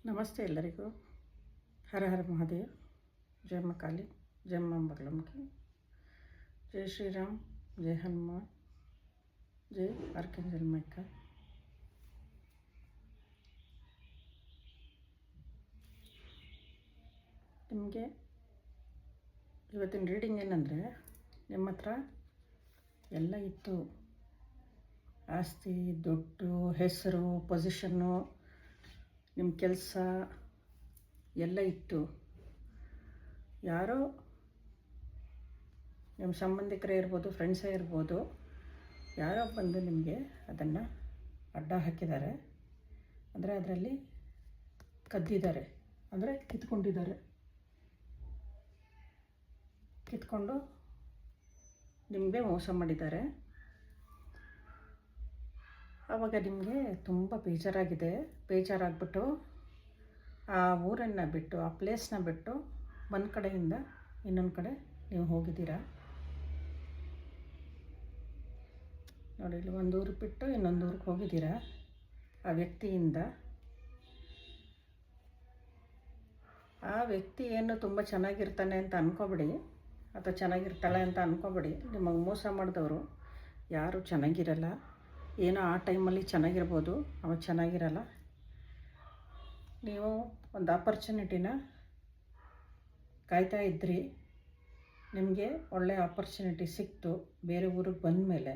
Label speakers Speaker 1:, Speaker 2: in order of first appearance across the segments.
Speaker 1: ನಮಸ್ತೆ ಎಲ್ಲರಿಗೂ. ಹರ ಹರ ಮಹಾದೇವ್. ಜಯ ಮಾ ಕಾಳಿ, ಜಯ ಮಾ ಬಗಲಮುಖಿ, ಜೈ ಶ್ರೀರಾಮ್, ಜೈ ಹನುಮಾನ್, ಜೈ ಆರ್ಕೇಂಜಲ್ ಮೈಕಲ್. ನಿಮಗೆ ಇವತ್ತಿನ ರೀಡಿಂಗ್ ಏನಂದರೆ, ನಿಮ್ಮ ಹತ್ರ ಎಲ್ಲ ಇತ್ತು, ಆಸ್ತಿ, ದುಡ್ಡು, ಹೆಸರು, ಪೊಸಿಷನ್ನು, ನಿಮ್ಮ ಕೆಲಸ ಎಲ್ಲ ಇತ್ತು. ಯಾರೋ ನಿಮ್ಮ ಸಂಬಂಧಿಕರೇ ಇರ್ಬೋದು, ಫ್ರೆಂಡ್ಸೇ ಇರ್ಬೋದು, ಯಾರೋ ಬಂದು ನಿಮಗೆ ಅದನ್ನು ಅಡ್ಡ ಹಾಕಿದ್ದಾರೆ. ಅಂದರೆ ಅದರಲ್ಲಿ ಕದ್ದಿದ್ದಾರೆ, ಅಂದರೆ ಕಿತ್ಕೊಂಡು ನಿಮಗೆ ಮೋಸ ಮಾಡಿದ್ದಾರೆ. ಆವಾಗ ನಿಮಗೆ ತುಂಬ ಬೇಜಾರಾಗ್ಬಿಟ್ಟು ಆ ಊರನ್ನು ಬಿಟ್ಟು, ಆ ಪ್ಲೇಸ್ನ ಬಿಟ್ಟು ಒಂದು ಕಡೆಯಿಂದ ಇನ್ನೊಂದು ಕಡೆ ನೀವು ಹೋಗಿದ್ದೀರಾ. ನೋಡಿ, ಇಲ್ಲಿ ಒಂದು ಊರು ಬಿಟ್ಟು ಇನ್ನೊಂದು ಊರಿಗೆ ಹೋಗಿದ್ದೀರಾ. ಆ ವ್ಯಕ್ತಿ ಏನು ತುಂಬ ಚೆನ್ನಾಗಿರ್ತಾನೆ ಅಂತ ಅಂದ್ಕೊಬೇಡಿ, ಅಥವಾ ಚೆನ್ನಾಗಿರ್ತಾಳೆ ಅಂತ ಅಂದ್ಕೊಬೇಡಿ. ನಿಮಗೆ ಮೋಸ ಮಾಡಿದವರು ಯಾರೂ ಚೆನ್ನಾಗಿರಲ್ಲ. ಏನೋ ಆ ಟೈಮಲ್ಲಿ ಚೆನ್ನಾಗಿರ್ಬೋದು, ಅವಾಗ ಚೆನ್ನಾಗಿರಲ್ಲ. ನೀವು ಒಂದು ಆಪರ್ಚುನಿಟಿನ ಕಾಯ್ತಾ ಇದ್ರಿ, ನಿಮಗೆ ಒಳ್ಳೆಯ ಆಪರ್ಚುನಿಟಿ ಸಿಕ್ತು. ಬೇರೆ ಊರಿಗೆ ಬಂದ ಮೇಲೆ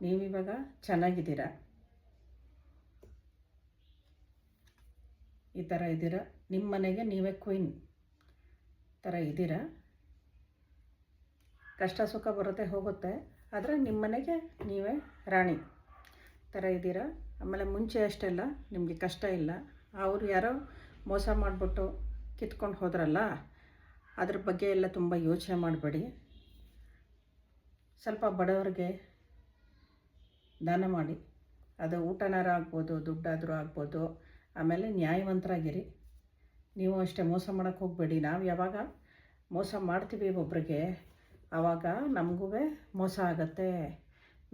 Speaker 1: ನೀವಿವಾಗ ಚೆನ್ನಾಗಿದ್ದೀರಾ, ಈ ಥರ ಇದ್ದೀರಾ. ನಿಮ್ಮ ಮನೆಗೆ ನೀವೇ ಕ್ವೀನ್ ಥರ ಇದ್ದೀರಾ. ಕಷ್ಟ ಸುಖ ಬರುತ್ತೆ ಹೋಗುತ್ತೆ, ಆದರೆ ನಿಮ್ಮ ಮನೆಗೆ ನೀವೇ ರಾಣಿ ಥರ ಇದ್ದೀರಾ. ಆಮೇಲೆ ಮುಂಚೆ ಅಷ್ಟೆಲ್ಲ ನಿಮಗೆ ಕಷ್ಟ ಇಲ್ಲ. ಅವರು ಯಾರೋ ಮೋಸ ಮಾಡಿಬಿಟ್ಟು ಕಿತ್ಕೊಂಡು ಹೋದ್ರಲ್ಲ, ಅದ್ರ ಬಗ್ಗೆ ಎಲ್ಲ ತುಂಬ ಯೋಚನೆ ಮಾಡಬೇಡಿ. ಸ್ವಲ್ಪ ಬಡವರಿಗೆ ದಾನ ಮಾಡಿ, ಅದು ಊಟನಾರ ಆಗ್ಬೋದು, ದುಡ್ಡಾದರೂ ಆಗ್ಬೋದು. ಆಮೇಲೆ ನ್ಯಾಯವಂತರಾಗಿರಿ. ನೀವು ಅಷ್ಟೇ ಮೋಸ ಮಾಡೋಕ್ಕೆ ಹೋಗಬೇಡಿ. ನಾವು ಯಾವಾಗ ಮೋಸ ಮಾಡ್ತೀವಿ ಒಬ್ರಿಗೆ, ಆವಾಗ ನಮಗೂ ಮೋಸ ಆಗತ್ತೆ.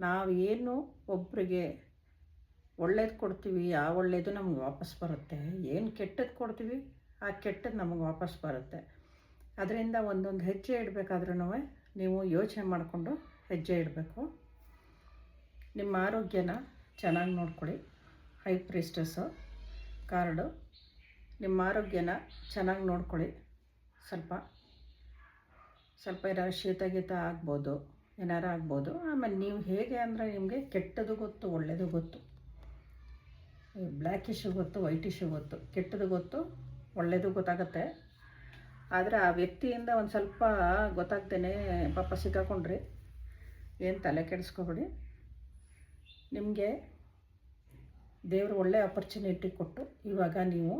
Speaker 1: ನಾವು ಏನು ಒಬ್ಬರಿಗೆ ಒಳ್ಳೇದು ಕೊಡ್ತೀವಿ, ಆ ಒಳ್ಳೆಯದು ನಮ್ಗೆ ವಾಪಸ್ ಬರುತ್ತೆ. ಏನು ಕೆಟ್ಟದ್ದು ಕೊಡ್ತೀವಿ, ಆ ಕೆಟ್ಟದ್ದು ನಮಗೆ ವಾಪಸ್ ಬರುತ್ತೆ. ಅದರಿಂದ ಒಂದೊಂದು ಹೆಜ್ಜೆ ಇಡಬೇಕಾದ್ರೂ ನೀವು ಯೋಚನೆ ಮಾಡಿಕೊಂಡು ಹೆಜ್ಜೆ ಇಡಬೇಕು. ನಿಮ್ಮ ಆರೋಗ್ಯನ ಚೆನ್ನಾಗಿ ನೋಡ್ಕೊಳ್ಳಿ. ಹೈ ಪ್ರೀಸ್ಟಸ್ಸು ಕಾರ್ಡು, ನಿಮ್ಮ ಆರೋಗ್ಯನ ಚೆನ್ನಾಗಿ ನೋಡ್ಕೊಳ್ಳಿ. ಸ್ವಲ್ಪ ಏನಾರು ಶೀತ ಆಗ್ಬೋದು, ಏನಾರು ಆಗ್ಬೋದು. ಆಮೇಲೆ ನೀವು ಹೇಗೆ ಅಂದರೆ, ನಿಮಗೆ ಕೆಟ್ಟದ್ದು ಗೊತ್ತು, ಒಳ್ಳೆಯದು ಗೊತ್ತು, ಬ್ಲ್ಯಾಕ್ ಇಶ್ಯೂ ಗೊತ್ತು, ವೈಟ್ ಇಶ್ಯೂ ಗೊತ್ತು, ಕೆಟ್ಟದ್ದು ಗೊತ್ತು, ಒಳ್ಳೆಯದು ಗೊತ್ತಾಗುತ್ತೆ. ಆದರೆ ಆ ವ್ಯಕ್ತಿಯಿಂದ ಒಂದು ಸ್ವಲ್ಪ ಗೊತ್ತಾಗ್ತೇನೆ ಪಾಪ ಸಿಕ್ಕಾಕೊಂಡ್ರಿ, ಏನು ತಲೆ ಕೆಡಿಸ್ಕೊಬೇಡಿ. ನಿಮಗೆ ದೇವರು ಒಳ್ಳೆ ಆಪರ್ಚುನಿಟಿ ಕೊಟ್ಟು ಇವಾಗ ನೀವು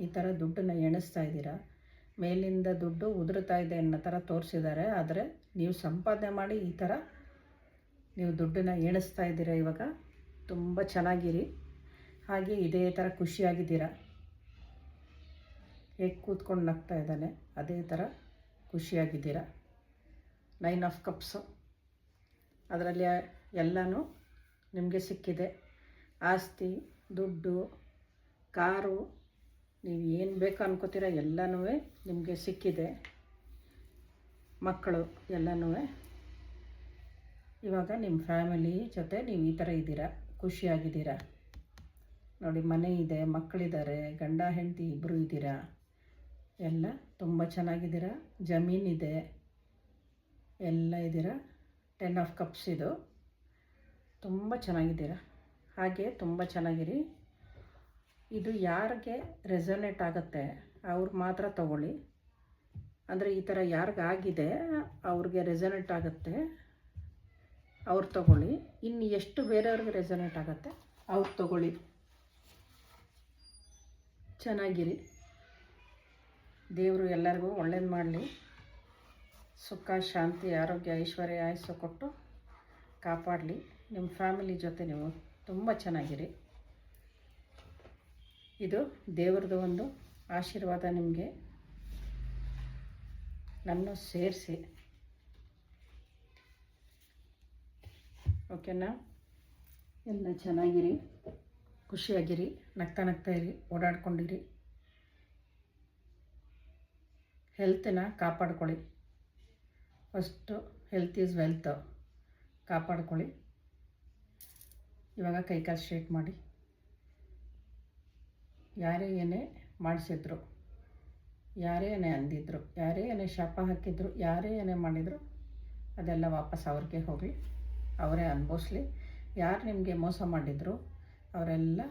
Speaker 1: ಈ ಥರ ದುಡ್ಡನ್ನು ಎಣಿಸ್ತಾ ಇದ್ದೀರಾ. ಮೇಲಿಂದ ದುಡ್ಡು ಉದುರ್ತಾ ಇದೆ ಅನ್ನೋ ಥರ ತೋರಿಸಿದ್ದಾರೆ, ಆದರೆ ನೀವು ಸಂಪಾದನೆ ಮಾಡಿ ಈ ಥರ ನೀವು ದುಡ್ಡನ್ನು ಎಣಿಸ್ತಾ ಇದ್ದೀರಾ. ಇವಾಗ ತುಂಬ ಚೆನ್ನಾಗಿರಿ. ಹಾಗೆ ಇದೇ ಥರ ಖುಷಿಯಾಗಿದ್ದೀರಾ. ಹೇಗೆ ಕೂತ್ಕೊಂಡು ನಗ್ತಾ ಇದ್ದಾನೆ ಅದೇ ಥರ ಖುಷಿಯಾಗಿದ್ದೀರಾ. 9 ಆಫ್ ಕಪ್ಸು, ಅದರಲ್ಲಿ ಎಲ್ಲನೂ ನಿಮಗೆ ಸಿಕ್ಕಿದೆ. ಆಸ್ತಿ, ದುಡ್ಡು, ಕಾರು, ನೀವು ಏನು ಬೇಕು ಅನ್ಕೋತೀರ ಎಲ್ಲನೂ ನಿಮಗೆ ಸಿಕ್ಕಿದೆ. ಮಕ್ಕಳು ಎಲ್ಲನೂ. ಇವಾಗ ನಿಮ್ಮ ಫ್ಯಾಮಿಲಿ ಜೊತೆ ನೀವು ಈ ಥರ ಇದ್ದೀರಾ, ಖುಷಿಯಾಗಿದ್ದೀರಾ. ನೋಡಿ, ಮನೆ ಇದೆ, ಮಕ್ಕಳಿದ್ದಾರೆ, ಗಂಡ ಹೆಂಡತಿ ಇಬ್ಬರು ಇದ್ದೀರಾ, ಎಲ್ಲ ತುಂಬ ಚೆನ್ನಾಗಿದ್ದೀರಾ. ಜಮೀನಿದೆ, ಎಲ್ಲ ಇದ್ದೀರಾ. 10 ಆಫ್ ಕಪ್ಸ್ ಇದು, ತುಂಬ ಚೆನ್ನಾಗಿದ್ದೀರಾ. ಹಾಗೆ ತುಂಬ ಚೆನ್ನಾಗಿರಿ. ಇದು ಯಾರಿಗೆ ರೆಸೊನೇಟ್ ಆಗುತ್ತೆ ಅವ್ರು ಮಾತ್ರ ತಗೊಳ್ಳಿ. ಅಂದರೆ ಈ ಥರ ಯಾರಿಗಾಗಿದೆ ಅವ್ರಿಗೆ ರೆಸೊನೇಟ್ ಆಗುತ್ತೆ, ಅವ್ರು ತಗೊಳ್ಳಿ. ಇನ್ನು ಎಷ್ಟು ಬೇರೆಯವ್ರಿಗೆ ರೆಸೊನೇಟ್ ಆಗುತ್ತೆ ಅವ್ರು ತಗೊಳ್ಳಿ. ಚೆನ್ನಾಗಿರಿ. ದೇವರು ಎಲ್ಲರಿಗೂ ಒಳ್ಳೇದು ಮಾಡಲಿ. ಸುಖ, ಶಾಂತಿ, ಆರೋಗ್ಯ, ಐಶ್ವರ್ಯ, ಆಯಸ್ಸು ಕೊಟ್ಟು ಕಾಪಾಡಲಿ. ನಿಮ್ಮ ಫ್ಯಾಮಿಲಿ ಜೊತೆ ನೀವು ತುಂಬ ಚೆನ್ನಾಗಿರಿ. ಇದು ದೇವ್ರದ್ದು ಒಂದು ಆಶೀರ್ವಾದ. ನಿಮಗೆ ನನ್ನ ಸೇರಿಸಿ, ಓಕೆನಾ? ಎಲ್ಲ ಚೆನ್ನಾಗಿರಿ. ಖುಷಿಯಾಗಿರಿ, ನಗ್ತಾ ನಗ್ತಾ ಇರಿ, ಓಡಾಡ್ಕೊಂಡಿರಿ. ಹೆಲ್ತನ್ನ ಕಾಪಾಡ್ಕೊಳ್ಳಿ. First health is wealth. ಕಾಪಾಡ್ಕೊಳ್ಳಿ. ಇವಾಗ ಕೈಕಾಲು ಸ್ಟ್ರೈಟ್ ಮಾಡಿ. ಯಾರೇ ಏನೇ ಮಾಡಿಸಿದ್ರು, ಯಾರೇ ಏನೇ ಅಂದಿದ್ರು, ಯಾರೇ ಏನೇ ಶಾಪ ಹಾಕಿದ್ರು, ಯಾರೇ ಏನೇ ಮಾಡಿದ್ರು ಅದೆಲ್ಲ ವಾಪಸ್ ಅವ್ರಿಗೆ ಹೋಗಲಿ, ಅವರೇ ಅನುಭವಿಸ್ಲಿ. ಯಾರು ನಿಮಗೆ ಮೋಸ ಮಾಡಿದ್ರು ಅವರೆಲ್ಲ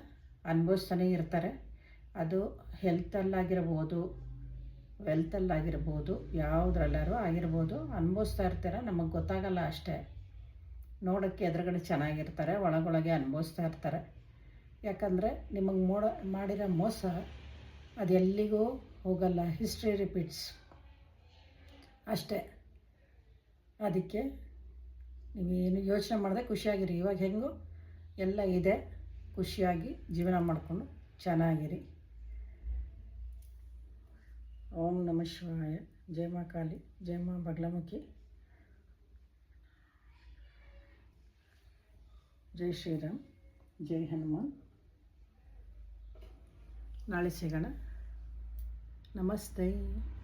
Speaker 1: ಅನುಭವಿಸ್ತಾನೇ ಇರ್ತಾರೆ. ಅದು ಹೆಲ್ತಲ್ಲಾಗಿರ್ಬೋದು, ವೆಲ್ತಲ್ಲಾಗಿರ್ಬೋದು, ಯಾವುದ್ರಲ್ಲಾರು ಆಗಿರ್ಬೋದು, ಅನುಭವಿಸ್ತಾ ಇರ್ತಾರೆ. ನಮಗೆ ಗೊತ್ತಾಗಲ್ಲ ಅಷ್ಟೇ. ನೋಡೋಕ್ಕೆ ಎದುರುಗಡೆ ಚೆನ್ನಾಗಿರ್ತಾರೆ, ಒಳಗೊಳಗೆ ಅನುಭವಿಸ್ತಾ ಇರ್ತಾರೆ. ಯಾಕಂದರೆ ನಿಮಗೆ ಮಾಡಿರೋ ಮೋಸ ಅದು ಎಲ್ಲಿಗೂ ಹೋಗಲ್ಲ. ಹಿಸ್ಟ್ರಿ ರಿಪೀಟ್ಸ್ ಅಷ್ಟೇ. ಅದಕ್ಕೆ ನೀವೇನು ಯೋಚನೆ ಮಾಡದೆ ಖುಷಿಯಾಗಿರಿ. ಇವಾಗ ಹೆಂಗೋ ಎಲ್ಲ ಇದೆ, ಖುಷಿಯಾಗಿ ಜೀವನ ಮಾಡಿಕೊಂಡು ಚೆನ್ನಾಗಿರಿ. ಓಂ ನಮಃ ಶಿವಾಯ. ಜೈ ಮಾ ಕಾಳಿ, ಜೈ ಮಾ ಬಗಲಾಮುಖಿ, ಜೈ ಶ್ರೀರಾಮ್, ಜೈ ಹನುಮಾನ್. ನಾಳೆ ಸಿಗೋಣ. ನಮಸ್ತೆ.